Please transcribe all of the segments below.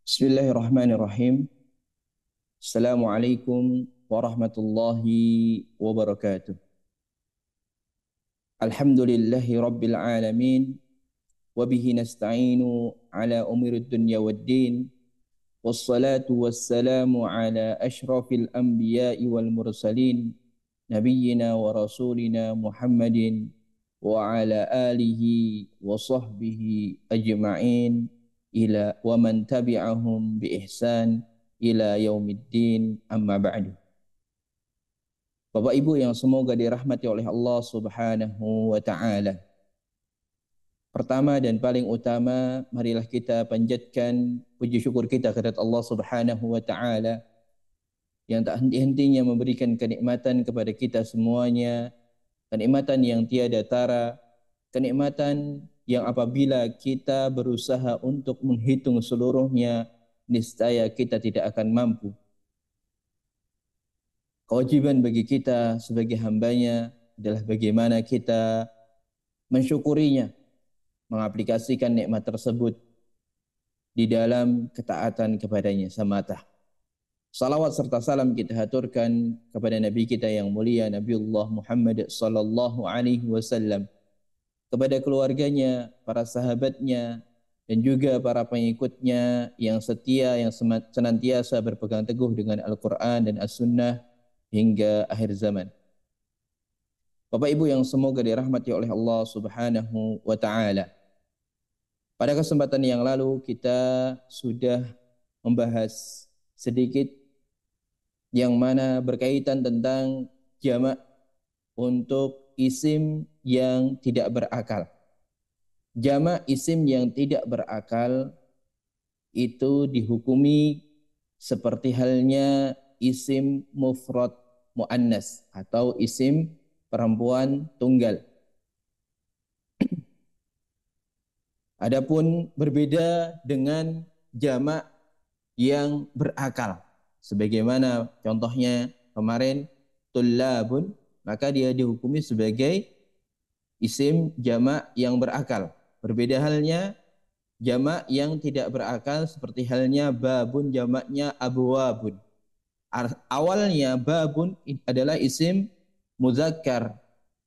Bismillahirrahmanirrahim. Assalamualaikum warahmatullahi wabarakatuh. Alhamdulillahi rabbil alamin. Wabihi nasta'inu ala umurid dunya waddin. Wassalatu wassalamu ala ashrafil anbiya'i wal mursalin. Nabiyyina wa rasulina Muhammadin wa ala alihi wa sahbihi ajma'in ila wa man tabi'ahum bi ihsan ila yaumiddin, amma ba'du. Bapak Ibu yang semoga dirahmati oleh Allah Subhanahu wa taala. Pertama dan paling utama, marilah kita panjatkan puji syukur kita kepada Allah Subhanahu wa taala yang tak henti-hentinya memberikan kenikmatan kepada kita semuanya, kenikmatan yang tiada tara, kenikmatan yang apabila kita berusaha untuk menghitung seluruhnya, niscaya kita tidak akan mampu. Kewajiban bagi kita sebagai hambanya adalah bagaimana kita mensyukurinya, mengaplikasikan nikmat tersebut di dalam ketaatan kepadanya semata. Salawat serta salam kita haturkan kepada Nabi kita yang mulia, Nabiullah Muhammad sallallahu alaihi wasallam, kepada keluarganya, para sahabatnya, dan juga para pengikutnya yang setia, yang senantiasa berpegang teguh dengan Al-Quran dan As-Sunnah hingga akhir zaman. Bapak Ibu yang semoga dirahmati oleh Allah Subhanahu wa taala. Pada kesempatan yang lalu kita sudah membahas sedikit yang mana berkaitan tentang jamak untuk isim yang tidak berakal. Jamak isim yang tidak berakal itu dihukumi seperti halnya isim mufrad muannas atau isim perempuan tunggal. Adapun berbeda dengan jamak yang berakal. Sebagaimana contohnya kemarin tullabun, maka dia dihukumi sebagai isim jamak yang berakal. Berbeda halnya jamak yang tidak berakal seperti halnya babun, jamaknya abwabun. Awalnya babun adalah isim muzakkar,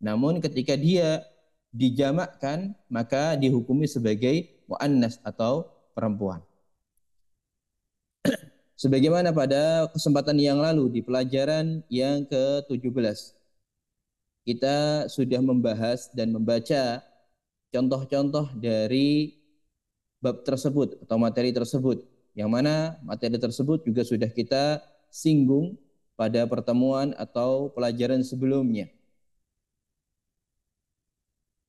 namun ketika dia dijamakkan maka dihukumi sebagai muannas atau perempuan. Sebagaimana pada kesempatan yang lalu di pelajaran yang ke-17 kita sudah membahas dan membaca contoh-contoh dari bab tersebut atau materi tersebut, yang mana materi tersebut juga sudah kita singgung pada pertemuan atau pelajaran sebelumnya.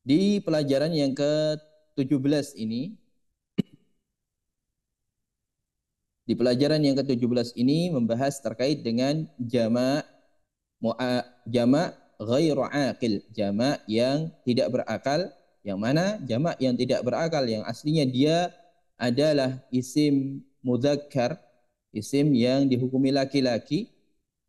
Di pelajaran yang ke-17 ini, membahas terkait dengan jamak ghairu aqil, jamak yang tidak berakal, yang mana jamak yang tidak berakal yang aslinya dia adalah isim mudzakkar, isim yang dihukumi laki-laki,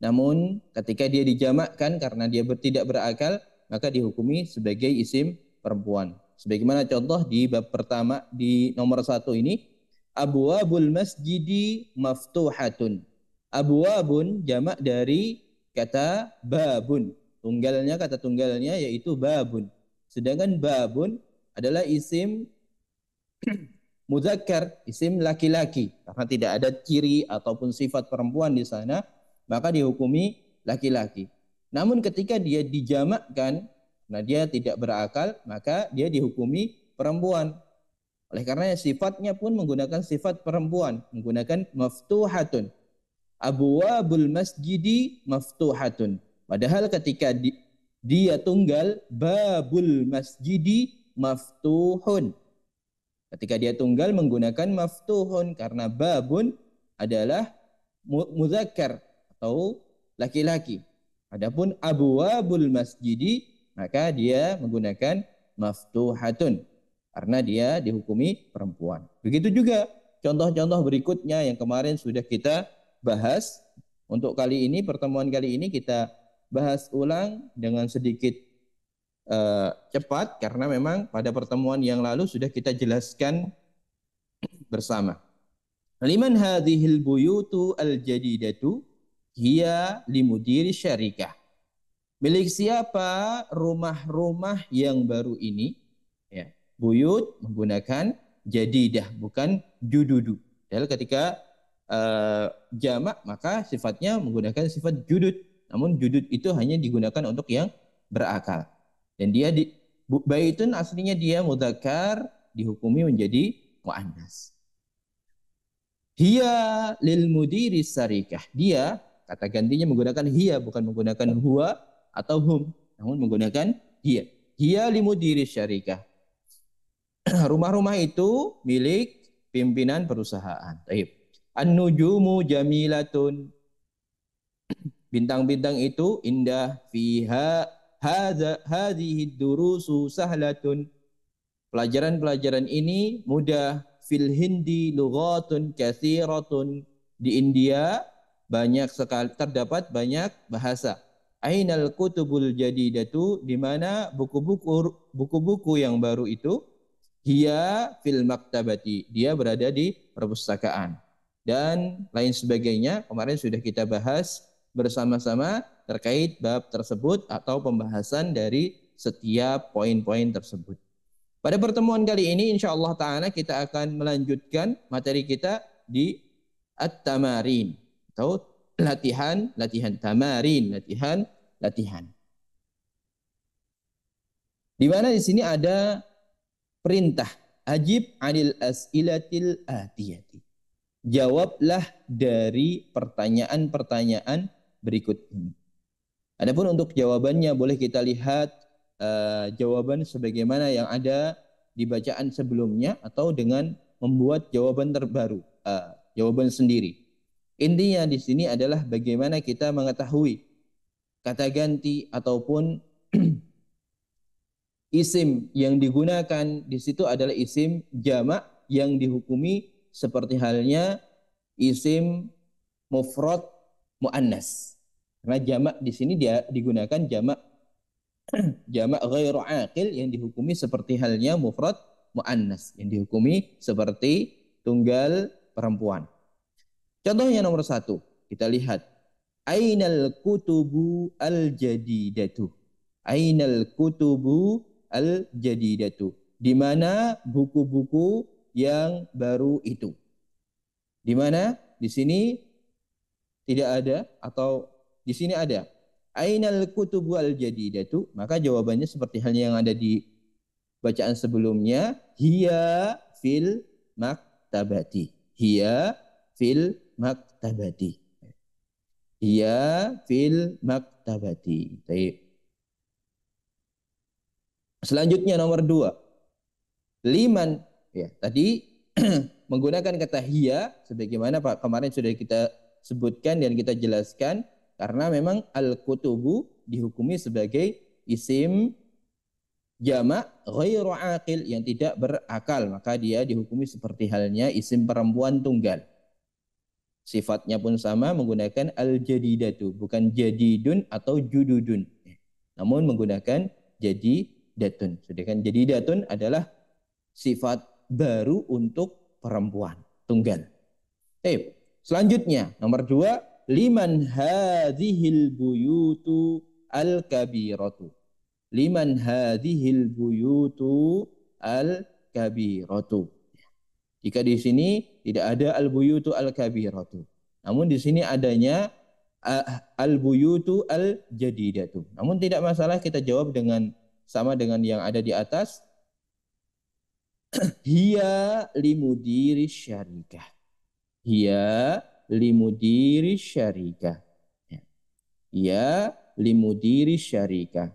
namun ketika dia dijamakkan karena dia tidak berakal maka dihukumi sebagai isim perempuan. Sebagaimana contoh di bab pertama di nomor 1 ini, abwabul masjidi maftuhatun. Abwabun jamak dari kata babun. Kata tunggalnya yaitu babun. Sedangkan babun adalah isim muzakkar, isim laki-laki. Karena tidak ada ciri ataupun sifat perempuan di sana, maka dihukumi laki-laki. Namun ketika dia dijamakkan, nah dia tidak berakal, maka dia dihukumi perempuan. Oleh karena sifatnya pun menggunakan sifat perempuan, menggunakan maftuhatun. Abwabul masjidi maftuhatun. Padahal ketika dia tunggal, babul masjidi maftuhun. Ketika dia tunggal menggunakan maftuhun karena babun adalah muzakkar atau laki-laki. Adapun abwabul masjidi maka dia menggunakan maftuhatun karena dia dihukumi perempuan. Begitu juga contoh-contoh berikutnya yang kemarin sudah kita bahas. Untuk kali ini, pertemuan kali ini kita bahas ulang dengan sedikit cepat karena memang pada pertemuan yang lalu sudah kita jelaskan bersama. Liman hadhil buyutu al-jadidatu hiya limudiri syarikah. Milik siapa rumah-rumah yang baru ini? Ya, buyut menggunakan jadidah, bukan jududu. Padahal ketika jamak maka sifatnya menggunakan sifat judud. Namun judud itu hanya digunakan untuk yang berakal. Dan dia baitun aslinya dia mudzakkar dihukumi menjadi muannas. Hiya lil mudiri sarikah. Dia kata gantinya menggunakan hiya, bukan menggunakan huwa atau hum, namun menggunakan hiya. Hiya li mudiri syarikah. Rumah-rumah itu milik pimpinan perusahaan. Taib. An-nujumu jamilatun. Bintang-bintang itu indah. Fiha hadhihi durusu sahlatun. Pelajaran-pelajaran ini mudah. Fil hindi lughatun kathiratun. Di India banyak sekali, terdapat banyak bahasa. Ainal kutubul jadidatu, di mana buku-buku yang baru itu? Hiya fil maktabati, dia berada di perpustakaan. Dan lain sebagainya kemarin sudah kita bahas bersama-sama terkait bab tersebut atau pembahasan dari setiap poin-poin tersebut. Pada pertemuan kali ini insyaallah ta'ala kita akan melanjutkan materi kita di at-tamarin atau latihan tamarin, latihan. Di mana di sini ada perintah ajib anil as'ilatil atiyati. Jawablah dari pertanyaan-pertanyaan berikut ini. Adapun untuk jawabannya boleh kita lihat jawaban sebagaimana yang ada di bacaan sebelumnya atau dengan membuat jawaban terbaru, jawaban sendiri. Intinya di sini adalah bagaimana kita mengetahui kata ganti ataupun isim yang digunakan di situ adalah isim jamak yang dihukumi seperti halnya isim mufrad muannas. Karena jamak di sini dia digunakan jamak ghairu aqil yang dihukumi seperti halnya mufrad muannas yang dihukumi seperti tunggal perempuan. Contohnya nomor 1, kita lihat ainal kutubu al jadidatu. Ainal kutubu al jadidatu. Di mana buku-buku yang baru itu? Di mana? Di sini tidak ada atau di sini ada. Ainal kutubu al jadidatu, maka jawabannya seperti halnya yang ada di bacaan sebelumnya, hiya fil maktabati. Hiya fil maktabati. Hiya fil maktabati. Baik. Selanjutnya nomor 2. Liman, ya, tadi menggunakan kata hiya sebagaimana Pak kemarin sudah kita sebutkan dan kita jelaskan, karena memang al-kutubu dihukumi sebagai isim jamak ghairu aqil yang tidak berakal, maka dia dihukumi seperti halnya isim perempuan tunggal. Sifatnya pun sama, menggunakan al-jadidatu, bukan jadidun atau jududun, namun menggunakan jadidatun. Sedangkan jadidatun adalah sifat baru untuk perempuan tunggal. Selanjutnya nomor 2, liman hadhil buyutu al-kabiratu. Liman hadhil buyutu al-kabiratu. Jika di sini tidak ada al-buyutu al-kabiratu, namun di sini adanya al-buyutu al-jadidatu. Namun tidak masalah, kita jawab dengan sama dengan yang ada di atas. Hiya limudiri syarikah. Hiya limudiri syarikah. Hiya limudiri syarikah.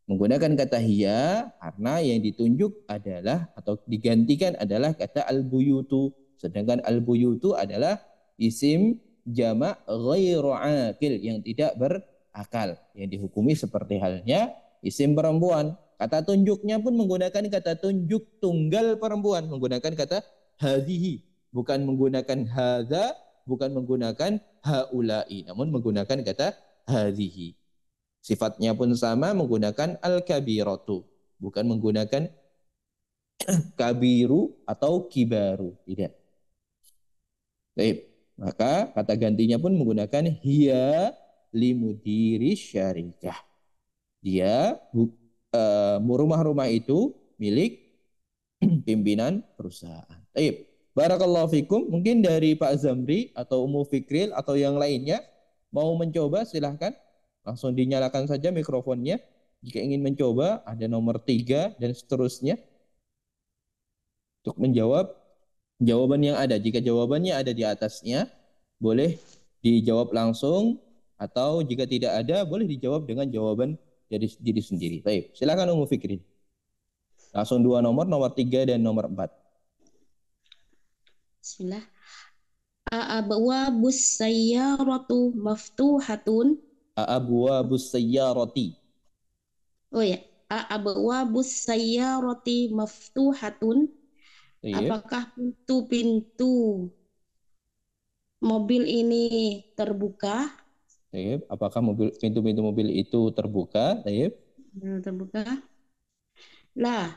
Menggunakan kata hiya karena yang ditunjuk adalah atau digantikan adalah kata al-buyutu. Sedangkan al-buyutu adalah isim jamak ghairu aqil yang tidak berakal, yang dihukumi seperti halnya isim perempuan. Kata tunjuknya pun menggunakan kata tunjuk tunggal perempuan, menggunakan kata hadhihi, bukan menggunakan hadza, bukan menggunakan haula'i, namun menggunakan kata hadhihi. Sifatnya pun sama, menggunakan al-kabiratu, bukan menggunakan kabiru atau kibaru, tidak. Baik. Maka kata gantinya pun menggunakan hiya limudiri syarikah. Dia rumah-rumah itu milik pimpinan perusahaan. Baik. Barakallahu fikum. Mungkin dari Pak Zamri atau Umu Fikril atau yang lainnya mau mencoba silahkan. Langsung dinyalakan saja mikrofonnya. Jika ingin mencoba ada nomor 3 dan seterusnya untuk menjawab jawaban yang ada. Jika jawabannya ada di atasnya, boleh dijawab langsung, atau jika tidak ada, boleh dijawab dengan jawaban dari diri sendiri. Baik, silakan Umu Fikri. Langsung 2 nomor, nomor 3 dan nomor 4. Bismillah. Abwabus sayyaratu maftuhatun. Abwabus sayyarati. Oh ya, abwabus sayyarati maftuhatun. Apakah pintu-pintu mobil ini terbuka? Apakah pintu-pintu mobil itu terbuka? Terbuka. Lah,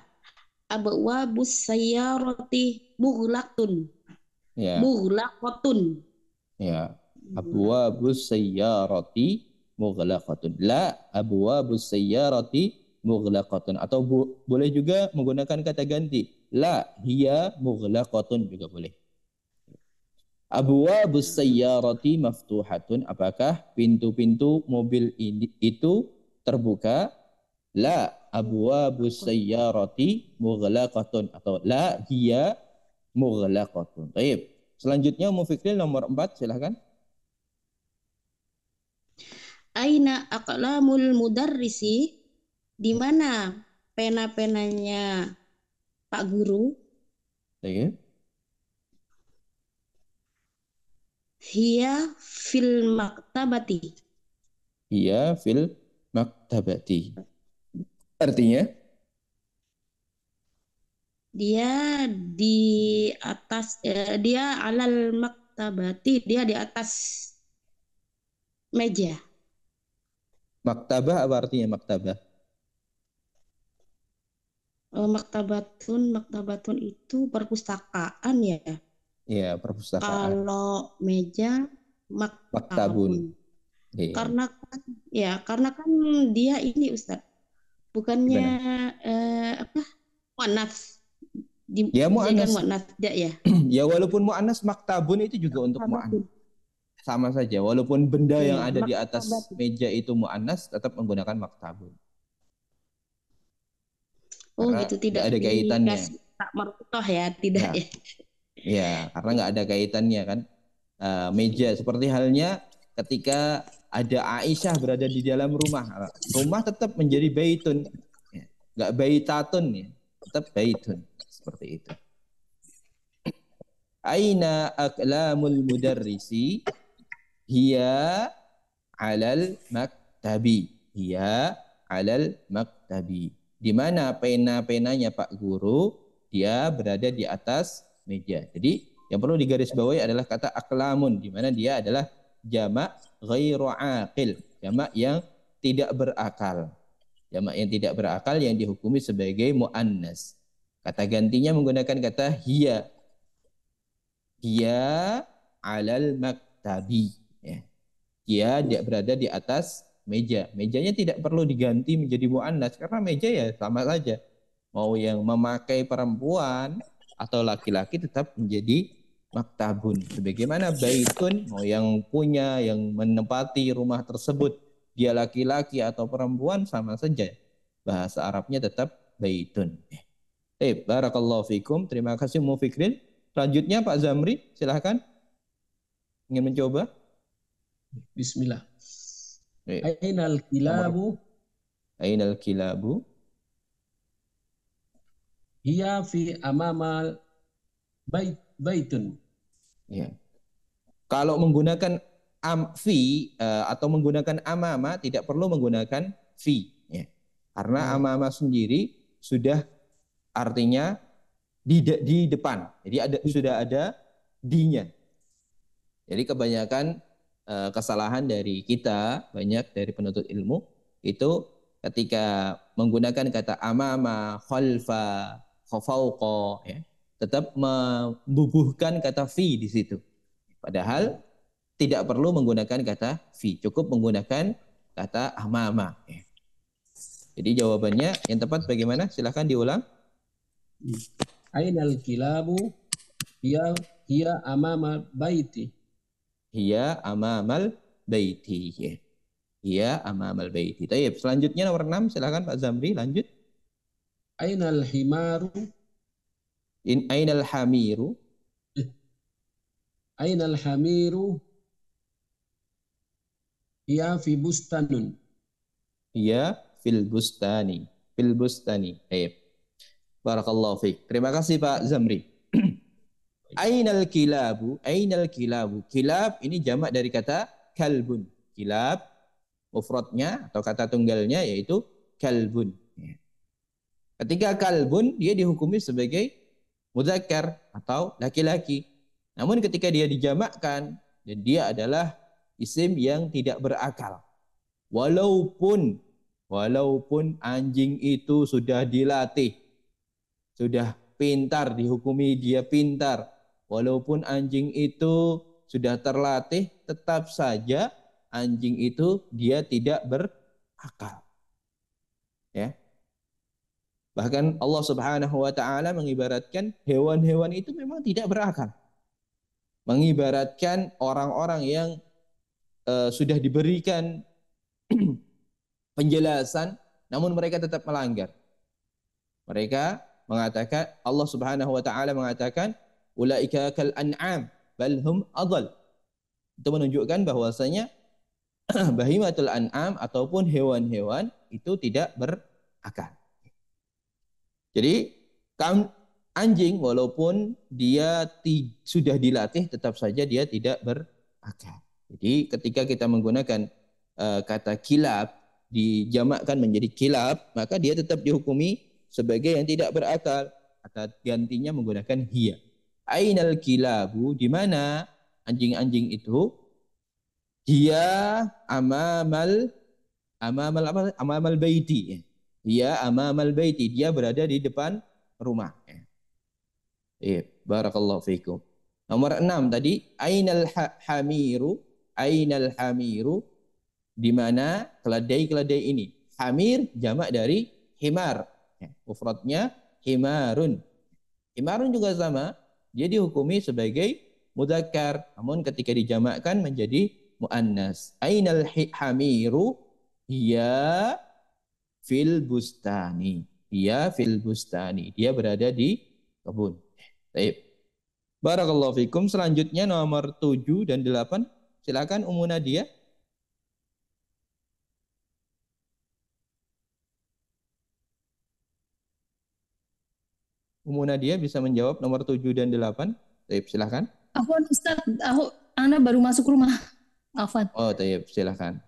abwabus sayyarati mughlaqun. Ya. Mughlaqatun. Ya. Abwabus sayyarati mughlaqatun. La abwabus sayyarati mughlaqatun. Atau boleh juga menggunakan kata ganti. La hiya mughlaqatun juga boleh. Abwabus sayyarati maftuhatun. Apakah pintu-pintu mobil itu terbuka? La abwabus sayyarati mughlaqatun. Atau la hiya mughlaqatun. Baik. Selanjutnya Mufikril nomor 4, silahkan. Aina aqlamul mudarrisi? Di mana pena-penanya Pak Guru? Baik. Hiya fil maktabati. Hiya fil maktabati. Artinya? Dia di atas, dia alal maktabati, dia di atas meja. Maktabah apa artinya maktabah? Maktabatun itu perpustakaan ya. Ya, perpustakaan. Kalau meja Maktabun. maktabun. Ya. Karena kan dia ini Ustaz, bukannya apa? Muannats. Ya mu'annas. Ya. Ya walaupun mu'annas, maktabun itu juga untuk mu'annas. Sama saja, walaupun benda yang ada di atas meja itu mu'annas, tetap menggunakan maktabun. Oh karena gitu, tidak ada kaitannya. Tak marfutoh ya, tidak ya. Ya, karena nggak ada kaitannya kan. Meja seperti halnya ketika ada Aisyah berada di dalam rumah, rumah tetap menjadi baitun, nggak baitatun ya, tetap baitun seperti itu. Aina aqlamul mudarrisi? Hiya alal maktabi. Hiya alal maktabi. Di mana pena-penanya Pak Guru? Dia berada di atas meja. Jadi yang perlu digarisbawahi adalah kata aklamun, di mana dia adalah jamak ghairu aqil, jamak yang tidak berakal. Jamak yang tidak berakal yang dihukumi sebagai muannas. Kata gantinya menggunakan kata hiya. Hiya alal maktabi. Ya. Dia berada di atas meja. Mejanya tidak perlu diganti menjadi muannas karena meja ya sama saja. Mau yang memakai perempuan atau laki-laki tetap menjadi maktabun. Sebagaimana baitun, mau yang punya, yang menempati rumah tersebut, dia laki-laki atau perempuan sama saja. Bahasa Arabnya tetap baitun. Barakallahu fikum. Terima kasih Mufikrin. Selanjutnya Pak Zamri, silahkan. Ingin mencoba? Bismillah. Ainal kilabu? Ainal kilabu? Hiya fi amamal baitun. Ya. Kalau menggunakan fi atau menggunakan amama tidak perlu menggunakan fi, ya. Karena amama sendiri sudah artinya di depan. Jadi sudah ada di-nya. Jadi kebanyakan kesalahan dari kita, banyak dari penuntut ilmu itu ketika menggunakan kata amama, khalfa, fauqa, ya, tetap membubuhkan kata fi di situ. Padahal tidak perlu menggunakan kata fi, cukup menggunakan kata amama. Jadi jawabannya yang tepat bagaimana? Silahkan diulang. Ainal kilabu hiya amama baiti. Hiya amamal baiti. Hiya amamal baiti. Tayyib. Selanjutnya nomor 6, silahkan Pak Zamri lanjut. Ainal himaru. Ainal hamiru. Ainal hamiru hiya fi bustanun. Hiya fil bustani. Fil bustani. Tayyib. Barakallahu fiik. Terima kasih Pak Zamri. Ainal kilabu. Ainal kilabu. Kilab ini jamak dari kata kalbun. Kilab mufradnya atau kata tunggalnya yaitu kalbun. Ketika kalbun dia dihukumi sebagai mudzakkar atau laki-laki. Namun ketika dia dijamakkan dan dia adalah isim yang tidak berakal. Walaupun anjing itu sudah dilatih, sudah pintar, dihukumi dia pintar. Walaupun anjing itu sudah terlatih, tetap saja anjing itu dia tidak berakal. Ya. Bahkan Allah Subhanahu wa taala mengibaratkan hewan-hewan itu memang tidak berakal. Mengibaratkan orang-orang yang sudah diberikan penjelasan namun mereka tetap melanggar. Mereka mengatakan, Allah Subhanahu wa taala mengatakan ulaika kal an'am bal hum adall. Itu menunjukkan bahwasanya bahimatul an'am ataupun hewan-hewan itu tidak berakal. Jadi anjing walaupun dia sudah dilatih tetap saja dia tidak berakal. Jadi ketika kita menggunakan kata kilab dijamakkan menjadi kilab, maka dia tetap dihukumi sebagai yang tidak berakal. Kata gantinya menggunakan hiya. Ainal kilabu, di mana anjing-anjing itu? Hiya amamal baiti. Hiya amamal baiti, dia berada di depan rumah. Barakallahu fiikum. Nomor 6 tadi, ainal hamiru, di mana keledai-keledai ini. Hamir jamak dari himar. Mufradnya himarun. Himarun juga sama, dia dihukumi sebagai mudzakkar, namun ketika dijamakkan menjadi muannas. Ainal hamiru hiya fil bustani. Hiya fil bustani. Dia berada di kebun. Baik. Barakallahu fikum. Selanjutnya nomor 7 dan 8. Silakan Ummu Nadia. Ummu Nadia bisa menjawab nomor 7 dan 8. Baik, silakan. Afwan Ustaz, Ana baru masuk rumah. Afwan. Oh, baik, silakan.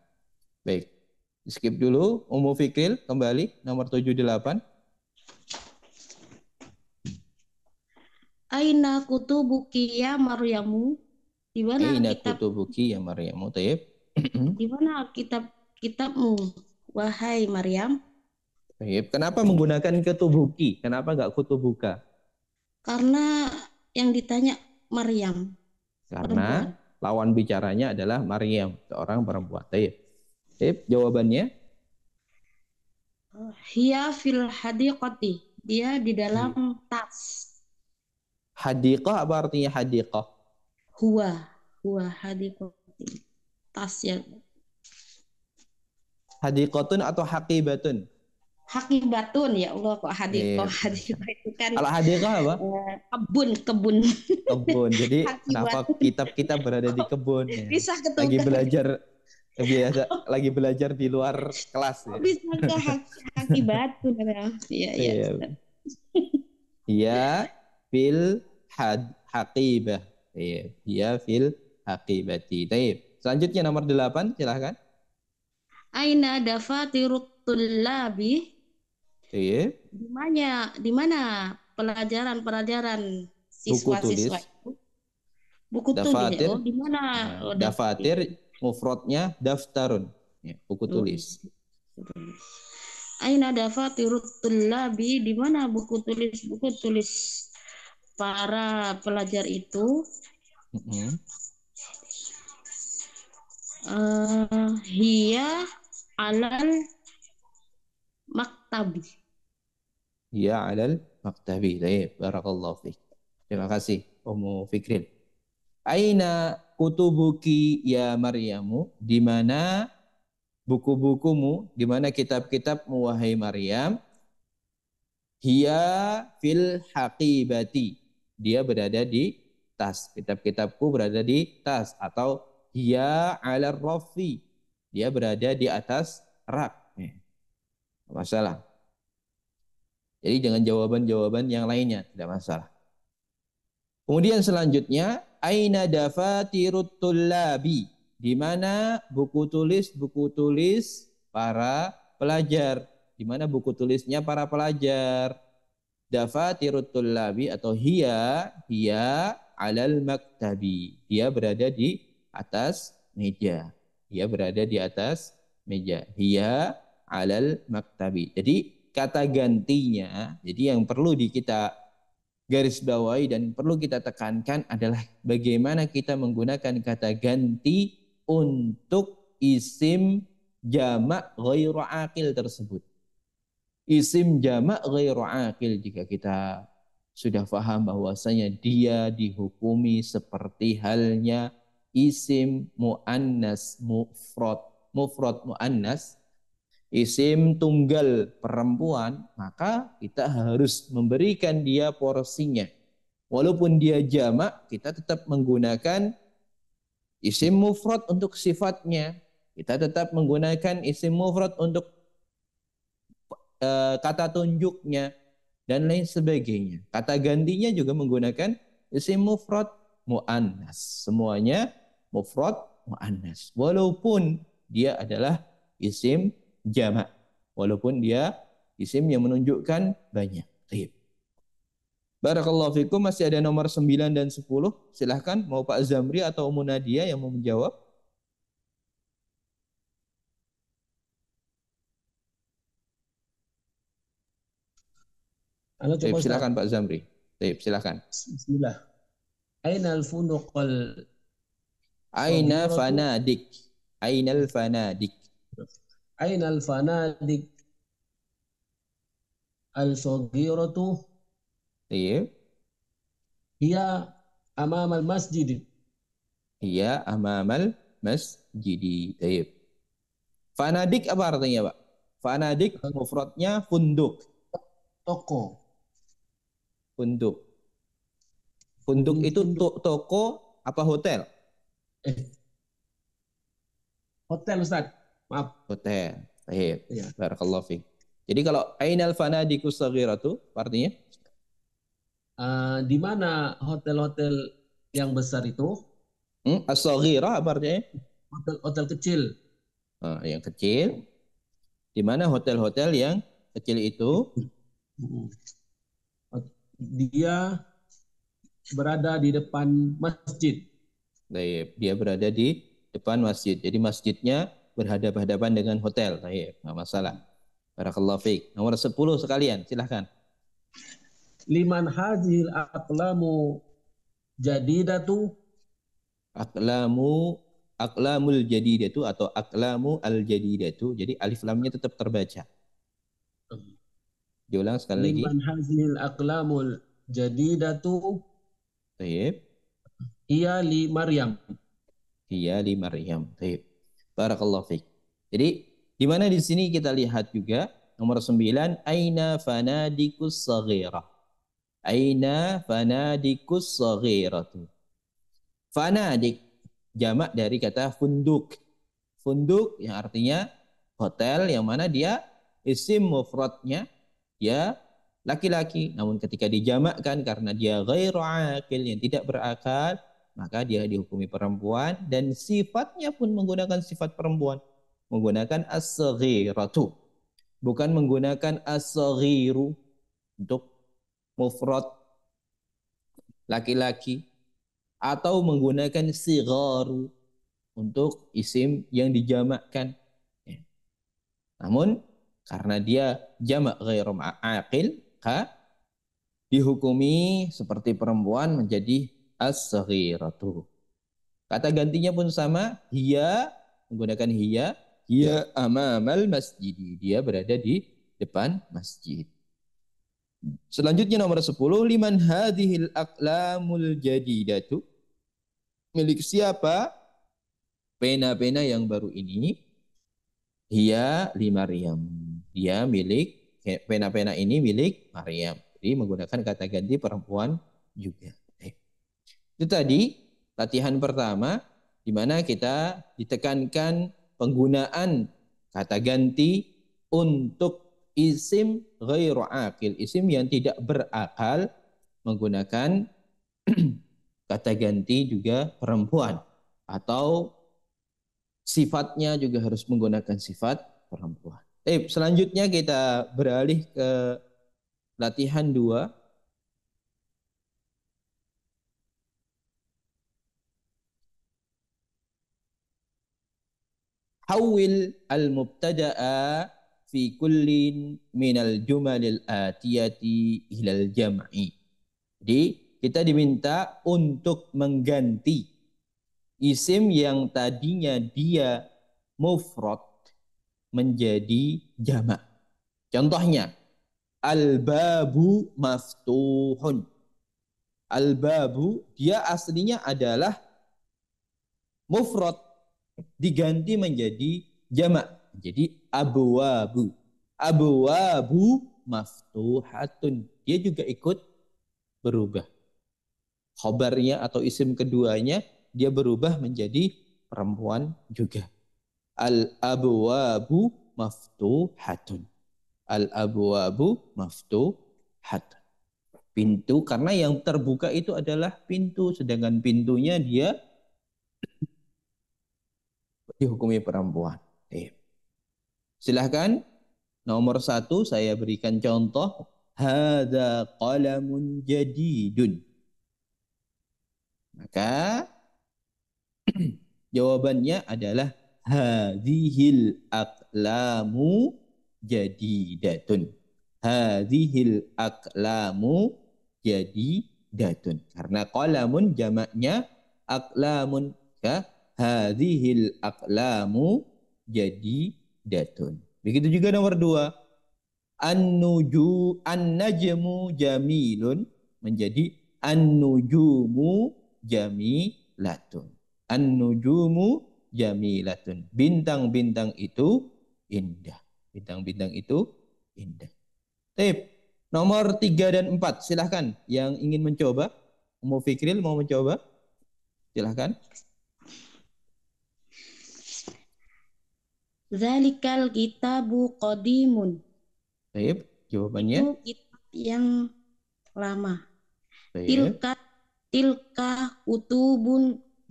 Baik. Skip dulu. Ummu Fikril kembali nomor 7 8. Aina kutubuki ya Maryamu? Di mana Aina kitab kutubuki ya Maryamu? Tayyib. Di mana kitabmu wahai Maryam? Tayyib. Kenapa menggunakan ketubuki? Kenapa enggak kutubuka? Karena yang ditanya Maryam. Karena lawan bicaranya adalah Maryam, seorang perempuan. Tayyib. Tayyib, jawabannya? Hiya fil hadiqati. Dia di dalam tas. Hadiqah apa artinya hadiqah? Huwa hadiqati. Tas ya. Hadiqatun atau haqibatun? Hakibatun, ya Allah, kok hadiqah. Iya. Hadiqah itu kan Kalau hadiqah apa? kebun. Kebun. Jadi kenapa Hakibatun. kita berada di kebun? Ya. Bisa Lagi ketemu. lagi belajar di luar kelas. Ya. Bisa ke hakibatun. Iya. Iya fil haqibah. Iya fil haqibati. Taib. Selanjutnya nomor 8, silahkan. Aina dafatirut tullabi? Taib. Di mana pelajaran siswa-siswa itu? Buku tulis. Dafatir. Oh, di mana? Nah, dafatir mufradnya daftarun. Ya, buku tulis. Aina dafatirut tullabi? Di mana buku tulis para pelajar itu? Hiya alal maktabi. Ya alal maktabi. Baik, barakallahu fiik. Terima kasih Ummu Fikrin. Aina kutubuki ya Maryamu? Di mana buku-bukumu? Di mana kitab-kitabmu wahai Maryam? Hiya fil haqibati. Dia berada di tas. Kitab-kitabku berada di tas. Atau hiya ala rafi. Dia berada di atas rak. Masalah. Jadi dengan jawaban-jawaban yang lainnya tidak masalah. Kemudian selanjutnya, aina dafatirut tullabi? Di mana buku tulis para pelajar? Di mana buku tulisnya para pelajar? Dafatirut tullabi atau hiya alal maktabi. Dia berada di atas meja. Dia berada di atas meja. Hiya alal maktabi. Jadi kata gantinya, jadi yang perlu kita garis bawahi dan perlu kita tekankan adalah bagaimana kita menggunakan kata ganti untuk isim jamak ghairu aqil tersebut. Isim jamak ghairu aqil jika kita sudah paham bahwasanya dia dihukumi seperti halnya isim muannas mufrad. Mufrad muannas, isim tunggal perempuan, maka kita harus memberikan dia porsinya. Walaupun dia jamak, kita tetap menggunakan isim mufrad untuk sifatnya. Kita tetap menggunakan isim mufrad untuk kata tunjuknya dan lain sebagainya. Kata gantinya juga menggunakan isim mufrad muannas. Semuanya mufrad muannas. Walaupun dia adalah isim jamak. Walaupun dia isim yang menunjukkan banyak. Baik. Barakallahu fikum, masih ada nomor 9 dan 10. Silahkan, mau Pak Zamri atau Ummu Nadia yang mau menjawab. Halo, Baik, coba Ustaz. silahkan Pak Zamri. Baik, silahkan. Bismillah. Aina al-funuqal Aina saghiratu? fanadik. Ainal fanadik. Aina al-fanadik al-saghiratu? Baik. Hiya amam al-masjid. Iya, amamal masjidi. Baik. Fanadik apa artinya, Pak? Fanadik mufradnya funduk. Toko. Funduk. Funduk itu Funduk. toko apa hotel? Hotel Ustaz. Maaf. Hotel. Baik. Iya. Barakallahu fiik. Jadi kalau ainal fanadikus saghiratu artinya Di mana hotel-hotel yang besar itu? as-saghirah apa artinya? Hotel-hotel kecil. Yang kecil. Di mana hotel-hotel yang kecil itu? Dia berada di depan masjid. Baik. Dia berada di depan masjid. Jadi masjidnya berhadapan-hadapan dengan hotel. Baik. Nggak masalah. Barakallahu fiik. Nomor 10 sekalian, silahkan. Liman hazil aqlamu jadidatu? Aqlamul jadidatu atau aqlamu al jadidatu. Jadi alif lamnya tetap terbaca. Diulang sekali lagi. Liman hazil aqlamul jadidatu? Baik. Iya li Maryam. Iya li Maryam. Baik. Barakallahu fiik. Jadi di mana di sini kita lihat juga nomor 9, aina fanadikus saghirah. Aina fanadikus saghiratu. Fanadik jamak dari kata funduk. Funduk yang artinya hotel, yang mana dia isim mufradnya dia laki-laki, namun ketika dijamakkan karena dia ghairu aqil, yang tidak berakal, maka dia dihukumi perempuan dan sifatnya pun menggunakan sifat perempuan, menggunakan as-saghiratu, bukan menggunakan as-saghiru untuk mufrad laki-laki, atau menggunakan sigharu untuk isim yang dijamakkan. Namun karena dia jamak ghairu aqil, dihukumi seperti perempuan menjadi as-saghiratu. Kata gantinya pun sama, hiya menggunakan hiya amamal masjid. Dia berada di depan masjid. Selanjutnya nomor 10, liman hadhil aqlamul jadidatu. Milik siapa pena-pena yang baru ini? Hiya li Maryam. Dia milik, pena-pena ini milik Maryam. Jadi menggunakan kata ganti perempuan juga. Itu tadi latihan pertama di mana kita ditekankan penggunaan kata ganti untuk isim ghairu aqil, isim yang tidak berakal, menggunakan kata ganti juga perempuan, atau sifatnya juga harus menggunakan sifat perempuan. Selanjutnya kita beralih ke latihan 2. Hawil al-mubtada'a fi kullin minal jumalil atiyati ilal jam'i. Jadi kita diminta untuk mengganti isim yang tadinya dia mufrad menjadi jamak. Contohnya, al-babu maftuhun. Al-babu dia aslinya adalah mufrad, diganti menjadi jamak. Jadi abwabu. Abwabu maftuhatun. Dia juga ikut berubah. Khobarnya atau isim keduanya dia berubah menjadi perempuan juga. Al-abwabu maftuhatun. Al-abwabu maftuhatun. Pintu, karena yang terbuka itu adalah pintu, sedangkan pintunya dia dihukumi perempuan. Silahkan nomor 1 saya berikan contoh. Hadza qalamun jadidun. Maka jawabannya adalah hadhil aqlamu jadidatun. Hadhil aqlamu jadidatun. Karena qalamun jamaknya aqlamun. Ya, hadhil aqlamu jadidatun. Begitu juga nomor 2. An-najmu jamilun menjadi an-nujumu jamilatun. An-nujumu jamilatun. Bintang-bintang itu indah. Bintang-bintang itu indah. Tip. Nomor 3 dan 4. Silahkan yang ingin mencoba. Ummu Fikril mau mencoba? Silahkan. Zalikal kitabu qadimun. Baik, jawabannya. Itu kitab yang lama. Baik.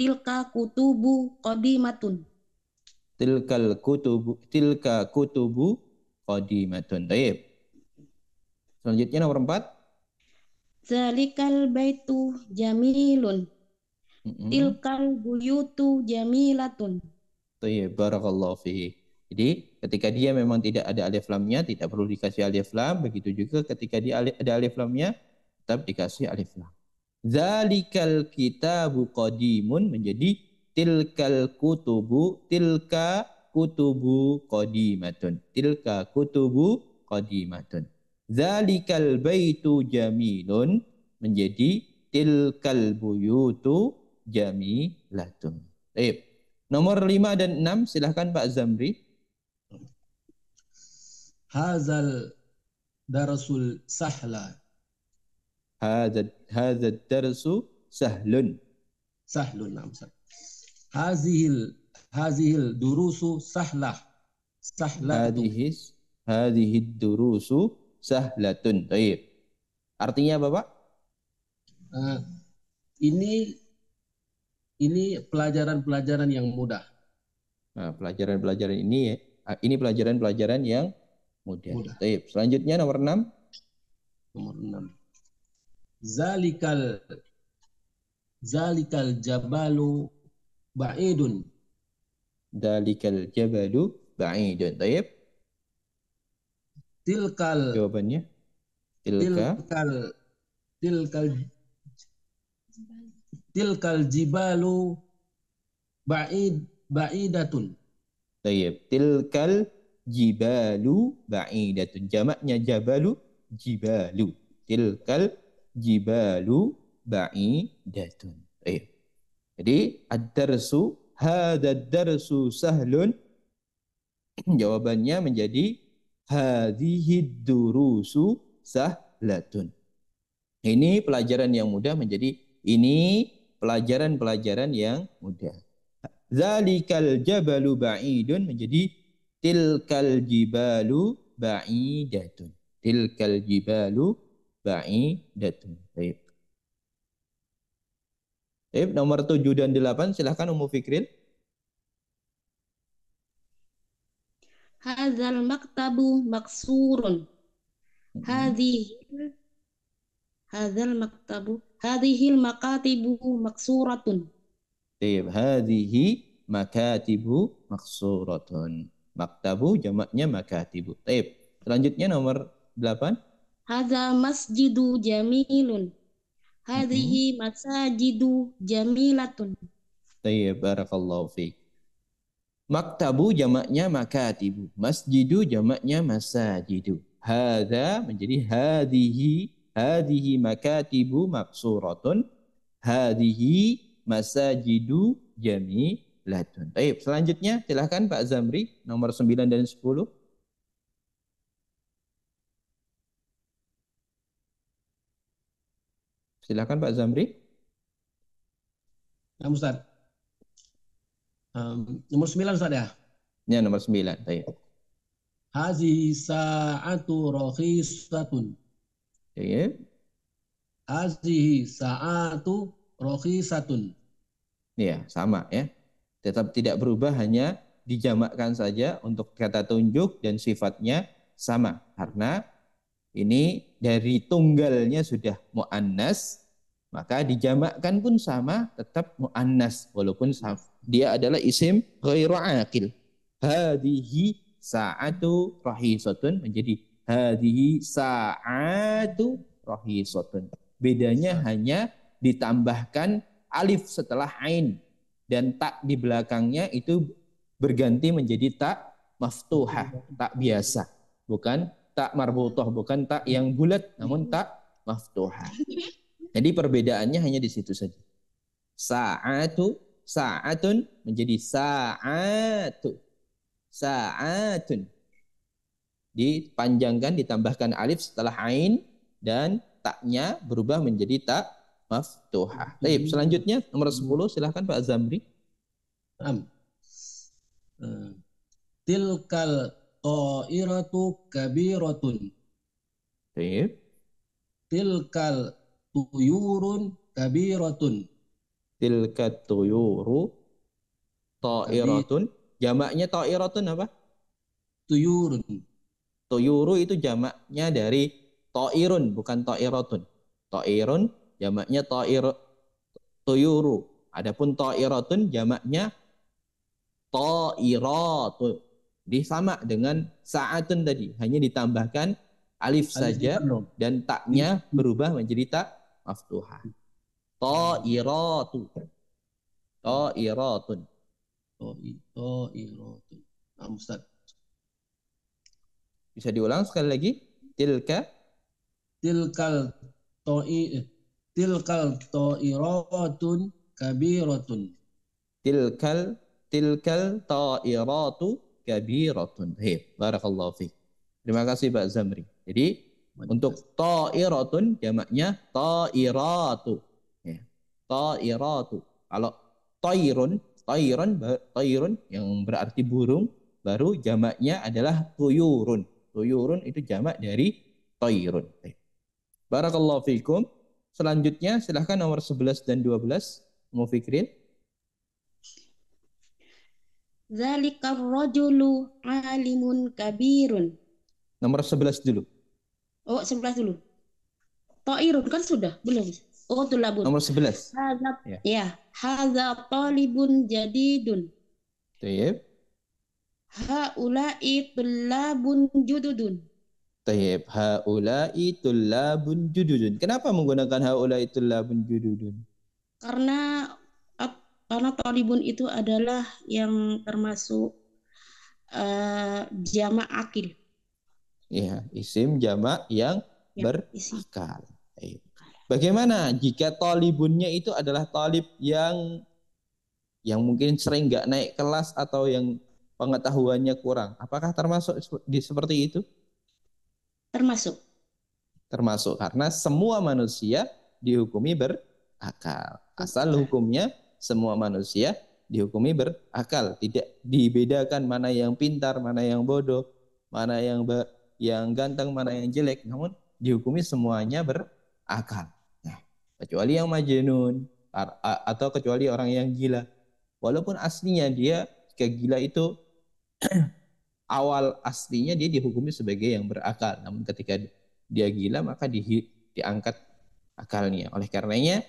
Tilka kutubu qadimatun. Tilka kutubu qadimatun. Baik. Selanjutnya nomor 4. Zalikal baitu jamilun. Tilkal buyutu jamilatun. Baik, barakallahu fihi. Jadi ketika dia memang tidak ada alif lamnya, tidak perlu dikasih alif lam. Begitu juga ketika dia ada alif lamnya, tetap dikasih alif lam. Zalikal kitabu qadimun menjadi tilka kutubu qadimatun. Tilka kutubu qadimatun. Zalikal baitu jamilun menjadi tilkal buyutu jamilatun. Baik. Nomor 5 dan 6 silahkan Pak Zamri. Hazal darasul sahla. Hadzal darsu sahlun. Sahlun. Hazihil durusu sahlah. Sahlatun. Hadhihi durusu sahlatun. Baik. Artinya apa, Pak? Ini pelajaran-pelajaran yang mudah. Nah, pelajaran-pelajaran ini pelajaran-pelajaran yang mudah. Baik. Selanjutnya nomor 6. Nomor 6. Zalikal jabalu ba'idun. Dalikal jabalu ba'idun. Baik. Jawabannya tilkal jibalu ba'idatun. Tayyib. Tilkal jibalu ba'idatun. Jamaknya jabalu, jibalu. Tilkal jibalu ba'idatun. Tayyib. Jadi ad-darsu, hadha ad-darsu sahlun. Jawabannya menjadi hadhihi durusu sahlatun. Ini pelajaran yang mudah menjadi ini pelajaran-pelajaran yang mudah. Zalikal jabalu ba'idun menjadi tilkal jibalu ba'idatun. Tilkal jibalu ba'idatun. Baik. Baik, nomor 7 dan 8 silahkan Ummu Fikrin. Hadzal maktabu maksurun. Hadhihi hadzal maktabu hadhil makatibu maksuratun. Baik, hadhihi makatibu maksuratun. Maktabu jamaknya makatibu. Baik. Selanjutnya nomor 8. Hadza masjidu jamilun. Hadhihi masajidu jamilatun. Baik, barakallahu fiik. Maktabu jamaknya makatibu. Masjidu jamaknya masajidu. Hadza menjadi hadhihi makatibu maksuratun. Hadhihi masajidu jamilatun. Baik, selanjutnya silahkan Pak Zamri nomor 9 dan 10. Silahkan Pak Zamri. Nah, Ustaz. Nomor 9 Ustaz ya. Ya, nomor 9. Baik. Hazihi sa'atu rakhisatun. Baik. Hazihi sa'atu rakhisatun. Ya, sama ya. Tetap tidak berubah, hanya dijamakkan saja untuk kata tunjuk dan sifatnya sama. Karena ini dari tunggalnya sudah mu'annas, maka dijamakkan pun sama, tetap mu'annas. Walaupun dia adalah isim ghairu aqil. Hadihi sa'atu rahisatun menjadi hadihi sa'atu rahisatun. Bedanya hanya ditambahkan alif setelah ain dan tak di belakangnya itu berganti menjadi tak maftuhah, tak biasa, bukan tak marbutah, bukan tak yang bulat namun tak maftuhah. Jadi perbedaannya hanya di situ saja. Sa'atun menjadi sa'atun. Dipanjangkan, ditambahkan alif setelah ain dan taknya berubah menjadi tak maftuhah. Baik, selanjutnya nomor 10 silahkan Pak Zamri. Tilkal ta'iratu kabiratun. Baik. Tilkal tuyurun kabiratun. Tilka tuyuru ta'iratun. Jamaknya ta'iratun apa? Tuyurun. Tuyuru itu jamaknya dari ta'irun, bukan ta'iratun. Ta'irun jamaknya tuyuru. Adapun ta'iratun jamaknya ta'iratu. Jadi sama dengan sa'atun tadi, hanya ditambahkan alif saja dan taknya berubah menjadi tak maftuhah. Ta'iratu. Ta'iratun. Ta'iratun. Nah, Ustaz. Bisa diulang sekali lagi? Tilkal ta'iratun kabiratun. Tilkal ta'iratu kabiratun. Baik, barakallahu fiik. Terima kasih Pak Zamri. Jadi untuk ta'iratun jamaknya ta'iratu. Ya. Ta'iratu. Kalau tairun yang berarti burung, baru jamaknya adalah tuyurun. Tuyurun itu jamak dari tairun. Baik. Barakallahu fiikum. Selanjutnya silahkan nomor 11 dan 12. Ummu Fikrin. Zalikar rajulu alimun kabirun. Nomor 11 dulu. Oh, 11 dulu. Ta'irun kan sudah, belum? Oh, tulabun. Nomor 11. Ya. Hadza talibun jadidun. Tayyib. Haula'i tullabun jududun. Tayyib. Haula'i tullabun jududun. Kenapa menggunakan haula'i tullabun jududun? Karena talibun itu adalah yang termasuk jamak akil. Ya, isim jamak yang Ya, isi. berakal. Baik. Bagaimana jika talibunnya itu adalah talib yang mungkin sering nggak naik kelas atau yang pengetahuannya kurang? Apakah termasuk seperti itu? Termasuk. Termasuk, karena semua manusia dihukumi berakal. Asal hukumnya semua manusia dihukumi berakal, tidak dibedakan mana yang pintar, mana yang bodoh, mana yang ganteng, mana yang jelek, namun dihukumi semuanya berakal. Nah, kecuali yang majnun atau kecuali orang yang gila. Walaupun aslinya dia jika gila itu awal aslinya dia dihukumi sebagai yang berakal, namun ketika dia gila maka diangkat akalnya. Oleh karenanya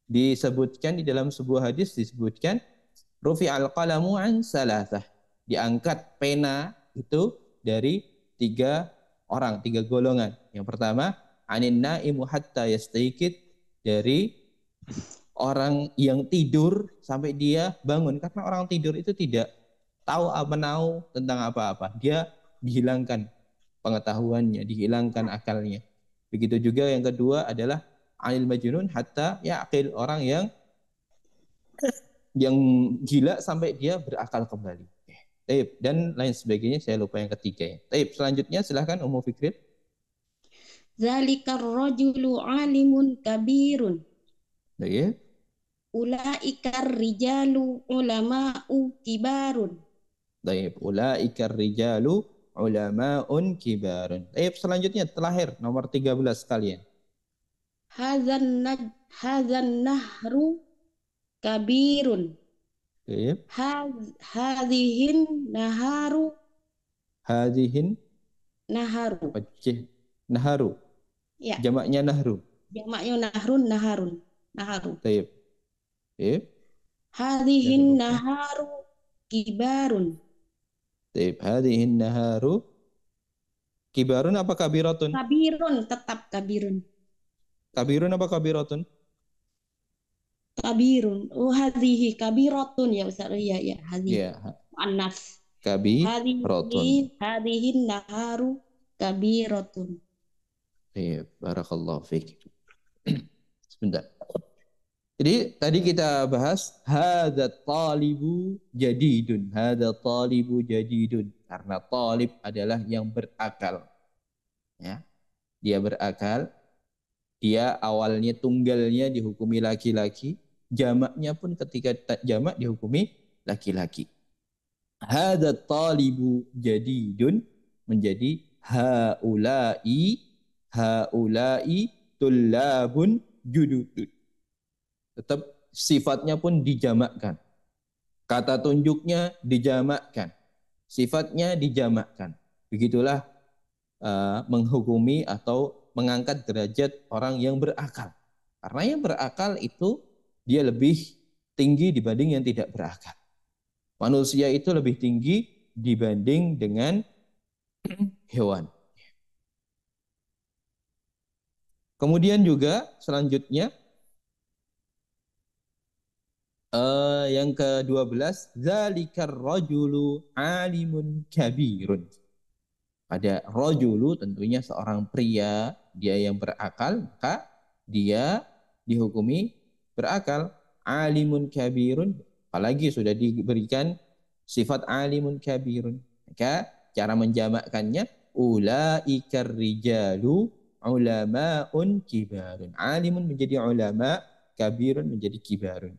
disebutkan di dalam sebuah hadis, disebutkan rufi al-qalamu an salasah, diangkat pena itu dari 3 golongan. Yang pertama, anin naimu hatta yastaiqid, dari orang yang tidur sampai dia bangun. Karena orang tidur itu tidak tahu menahu tentang apa-apa, dia dihilangkan pengetahuannya, dihilangkan akalnya. Begitu juga yang kedua adalah anil majnun hatta yaqil, orang yang gila sampai dia berakal kembali. Taib, dan lain sebagainya, saya lupa yang ketiga ya. Taib, selanjutnya silahkan Ummu Fikri. Zalikar rajulu alimun kabirun. Taib. Ulaikar rijalu ulama'u kibarun. Taib, ulaikar rijalu ulama'un kibarun. Taib, selanjutnya terakhir nomor 13 kalian. Hazan nahru kabirun. Taib. Hadihin naharu Hadihin naharu. naharu. Ya, Jamaknya nahru. jamaknya naharun. Taib. Taib. Hadihin naharu kibarun. Taib. Hadihin naharu kibarun apa kabiratun? Kabirun, tetap kabirun. Kabirun apa kabiratun? Kabirun. Oh, hadihi kabiratun ya Ustaz. Ya, ya, hadihi. Ya, Anas. kabiratun. Hadihin naharu kabiratun. Taib. Barakallahu fiik. Sebentar. Jadi tadi kita bahas hadza talibu jadidun. Hadza talibu jadidun. Karena talib adalah yang berakal. Ya. Dia berakal. Dia awalnya tunggalnya dihukumi laki-laki. Jamaknya pun ketika jamak dihukumi laki-laki. Hadza talibu jadidun menjadi haulai tullabun jududun. Tetap sifatnya pun dijamakkan. Kata tunjuknya dijamakkan. Sifatnya dijamakkan. Begitulah menghukumi atau mengangkat derajat orang yang berakal. Karena yang berakal itu dia lebih tinggi dibanding yang tidak berakal. Manusia itu lebih tinggi dibanding dengan hewan. Kemudian juga selanjutnya yang ke-12, zalikar rajulu alimun kabirun. Pada rajulu tentunya seorang pria, dia yang berakal, maka dia dihukumi berakal. Alimun kabirun, apalagi sudah diberikan sifat alimun kabirun. Maka cara menjamakkannya ulaikar rijalu ulama'un kibarun. Alimun menjadi ulama, kabirun menjadi kibarun.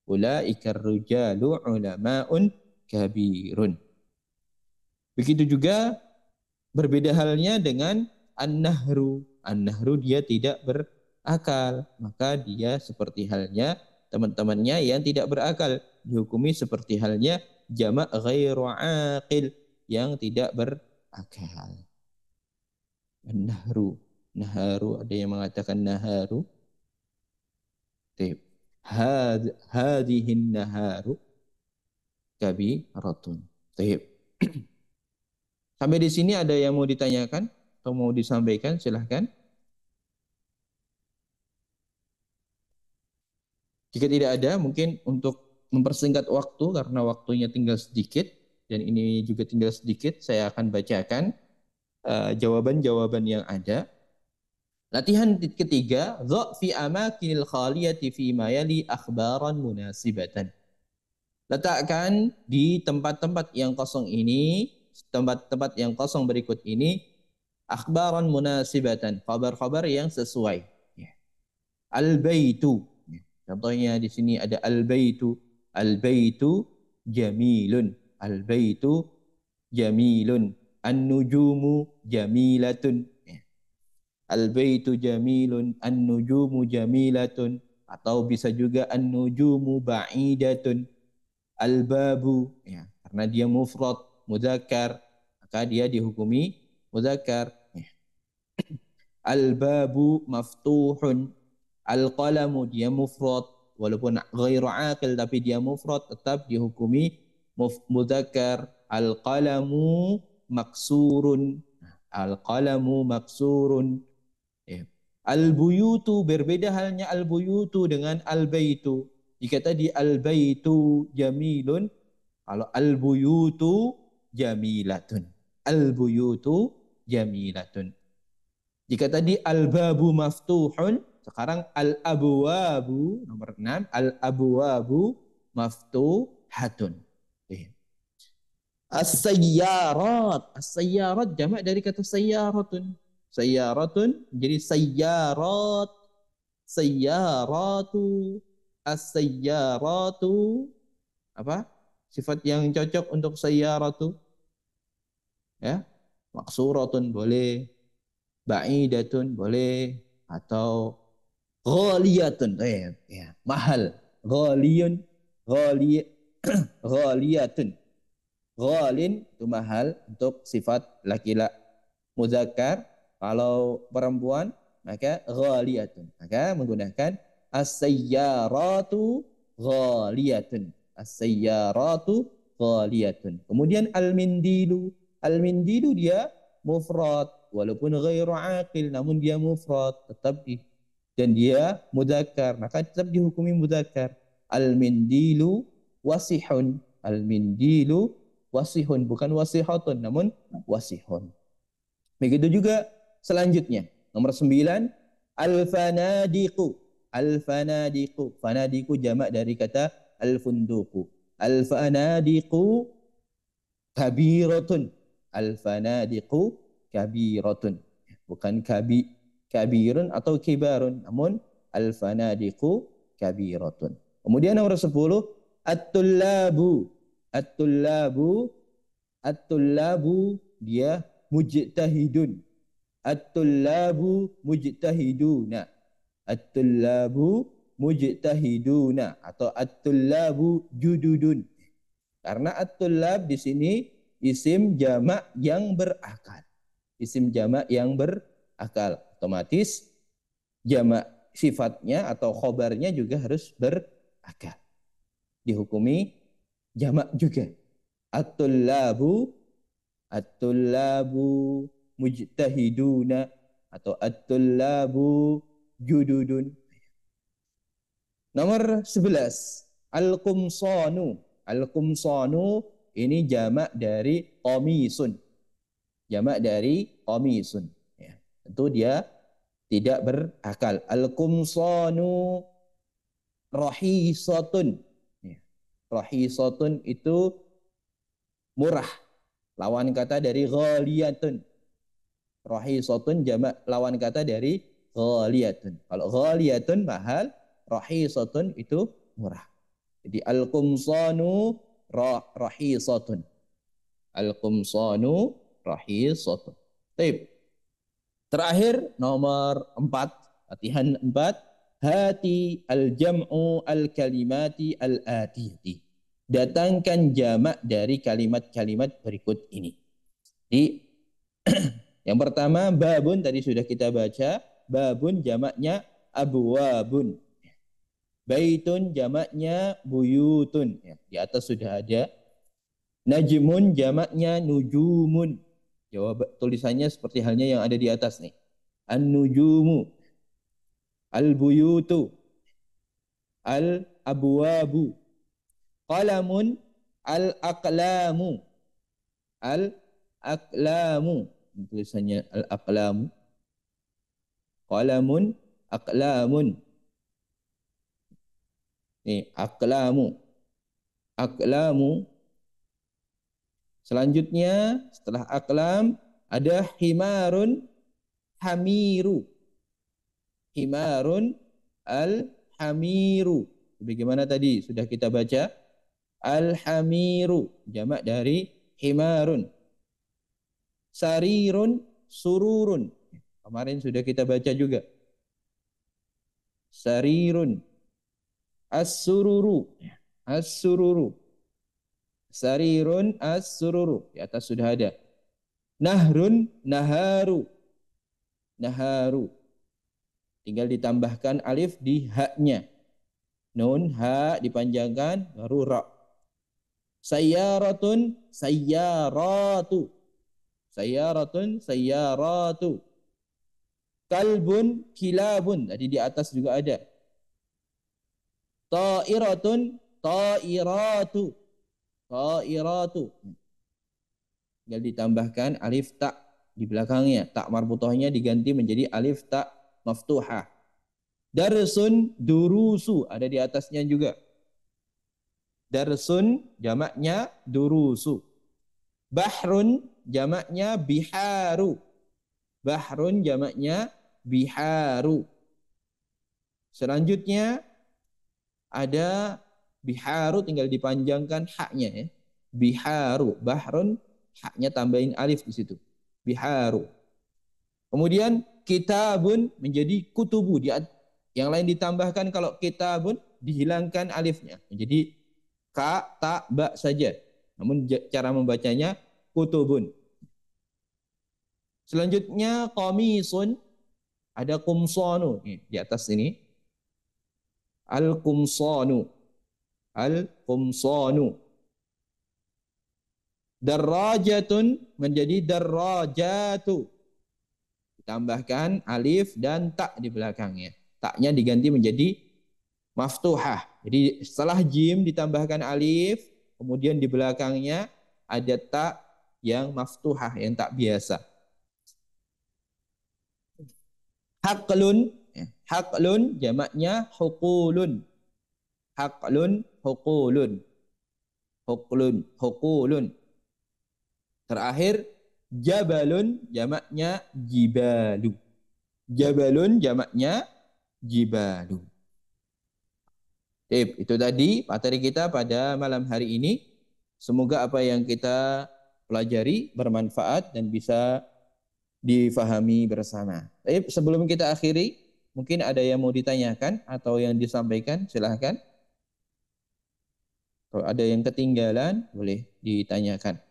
Ulaikar rijalu ulama'un kabirun. Begitu juga berbeda halnya dengan an-nahru. An-nahru dia tidak berakal, maka dia seperti halnya teman-temannya yang tidak berakal, dihukumi seperti halnya jamak ghairu aqil, yang tidak berakal. An-nahru, naharu, ada yang mengatakan naharu. Hadihin naharu kabiratun. Sampai di sini ada yang mau ditanyakan atau mau disampaikan, silahkan. Jika tidak ada, mungkin untuk mempersingkat waktu karena waktunya tinggal sedikit, dan ini juga tinggal sedikit, saya akan bacakan jawaban-jawaban yang ada. Latihan ketiga, dha fi amakinil khaliyati fi ma yali akhbaran munasibatan. Letakkan di tempat-tempat yang kosong ini, tempat-tempat yang kosong berikut ini, akhbaran munasibatan, kabar-kabar yang sesuai. Ya. Al-baitu. Ya. Contohnya di sini ada al-baitu. Al-baitu jamilun. Al-baitu jamilun. An-nujumu jamilatun. Ya. Al-baitu jamilun, an-nujumu jamilatun, atau bisa juga an-nujumu ba'idatun. Al-babu, ya, karena dia mufrad mudzakkar, maka dia dihukumi mudzakkar. Ya. Al-babu maftuhun, al-qalamu dia mufrad, walaupun ghairu aqil tapi dia mufrad tetap dihukumi mudzakkar. Al-qalamu maksurun, al-qalamu maksurun. Ya. Al-buyutu, berbeda halnya al-buyutu dengan al-baitu. Jika tadi al-baitu jamilun, kalau al-buyutu jamilatun. Al-buyutu jamilatun. Jika tadi al-babu maftuhun, sekarang al-abwabu, nomor 6, al-abwabu maftuhatun. Ya. As-sayyarat. As-sayyarat jamak dari kata sayyaratun. Sayyaratun jadi sayyarat. Sayyaratu. As-sayyaratu. Apa? Sifat yang cocok untuk sayyaratu. Ya. Maksuratun boleh. Ba'idatun boleh. Atau ghaliyatun. Ya. Mahal. Ghaliyun. Ghaliyatun. Ghalin itu mahal untuk sifat laki-laki muzakkar. Kalau perempuan maka ghaliyatun. Maka menggunakan as-sayyaratu ghaliyatun. As-sayyaratu ghaliyatun. Kemudian al-mindilu. Al-mindilu dia mufrad walaupun ghairu aqil, namun dia mufrad tetap dan dia muzakkar, maka tetap dihukumi muzakkar. Al-mindilu wasihun. Al-mindilu wasihun, bukan wasihatun, namun wasihun. Begitu juga selanjutnya. Nomor 9, al-fanadiqu. Al-fanadiqu. Fanadiqu jamak dari kata al-funduqu. Al-fanadiqu kabiratun. Al-fanadiqu kabiratun. Bukan kabirun atau kibarun, namun al-fanadiqu kabiratun. Kemudian nomor 10, at-tullabu. At-tullabu, at-tullabu dia mujtahidun. At-tullabu mujtahiduna. At-tullabu mujtahiduna atau at-tullabu jududun. Karena at-tullab di sini isim jamak yang berakal. Isim jamak yang berakal. Otomatis jamak sifatnya atau khobarnya juga harus berakal. Dihukumi jamak juga. At-tullabu, at-tullabu mujtahiduna atau at-tullabu jududun. Nomor 11, al-qumsanu. Al-qumsanu ini jamak dari qamisun. Jamak dari qamisun. Ya, tentu dia tidak berakal. Al-qumsanu rahisatun. Rahisatun itu murah. Lawan kata dari ghaliyatun. Rahisatun jamak lawan kata dari ghaliyatun. Kalau ghaliyatun mahal, rahisatun itu murah. Jadi al-qumsanu rahisatun. Al-qumsanu rahisatun. Baik. Terakhir nomor 4, latihan 4. Hati al-jam'u al-kalimati al-atiyati. Datangkan jamak dari kalimat-kalimat berikut ini. Jadi yang pertama babun tadi sudah kita baca. Babun jamaknya abwabun. Baitun jamaknya buyutun. Ya, di atas sudah ada. Najmun jamaknya nujumun. Jawab tulisannya seperti halnya yang ada di atas nih. An-nujumu. Al-buyutu, al-abwabu, qalamun, al-aqlamu, Al-aqlamu. Tulisannya al-aqlamu. Qalamun, aqlamun. Nih, aqlamu. Aqlamu. Selanjutnya setelah aqlam ada himarun, hamiru. Himarun, al-hamiru. Bagaimana tadi sudah kita baca? Al-hamiru, jamak dari himarun. Sarirun, sururun. Kemarin sudah kita baca juga. Sarirun. As-sururu. As-sururu. Sarirun, as-sururu. Di atas sudah ada. Nahrun, naharu. Naharu. Tinggal ditambahkan alif di haknya. Nun, ha dipanjangkan, baru ra. Sayyaratun, sayyaratu. Sayyaratun, sayyaratu. Kalbun, kilabun. Tadi di atas juga ada. Ta'iratun, ta'iratu. Ta'iratu. Tinggal ditambahkan alif ta di belakangnya. Tak marbutohnya diganti menjadi alif ta maftuhah. Darsun, durusu. Ada di atasnya juga. Darsun, jamaknya durusu. Bahrun, jamaknya biharu. Bahrun, jamaknya biharu. Selanjutnya ada biharu, tinggal dipanjangkan haknya ya. Biharu, bahrun, haknya tambahin alif di situ. Biharu. Kemudian kitabun menjadi kutubu. Yang lain ditambahkan, kalau kitabun dihilangkan alifnya. Menjadi ka, ta, ba saja. Namun cara membacanya kutubun. Selanjutnya qamisun, ada kumsonu di atas ini. Al-kumsonu. Al-kumsonu. Darrajatun menjadi darrajatu. Ditambahkan alif dan ta di belakangnya. Taknya diganti menjadi maftuhah. Jadi setelah jim ditambahkan alif, kemudian di belakangnya ada ta yang maftuhah, yang tak biasa. Haqlun, haqlun jamaknya huqulun. Haqlun, huqulun. Huqlun, huqulun. Terakhir jabalun jamaknya jibalu. Jabalun jamaknya jibalu. Itu tadi materi kita pada malam hari ini. Semoga apa yang kita pelajari bermanfaat dan bisa difahami bersama. Sebelum kita akhiri, mungkin ada yang mau ditanyakan atau yang disampaikan, silahkan. Kalau ada yang ketinggalan, boleh ditanyakan.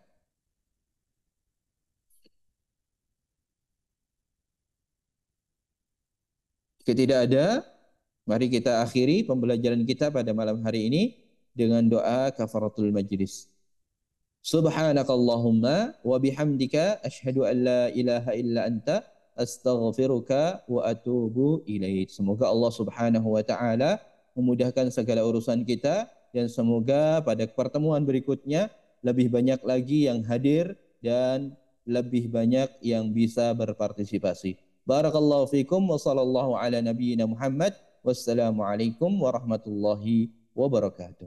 Jika tidak ada, mari kita akhiri pembelajaran kita pada malam hari ini dengan doa kafaratul majlis. Subhanakallahumma wa bihamdika asyhadu an la ilaha illa anta astaghfiruka wa atubu ilaik. Semoga Allah Subhanahu wa taala memudahkan segala urusan kita dan semoga pada pertemuan berikutnya lebih banyak lagi yang hadir dan lebih banyak yang bisa berpartisipasi. Barakallahu fikum wa sallallahu ala nabiyyina Muhammad. Wassalamualaikum warahmatullahi wabarakatuh.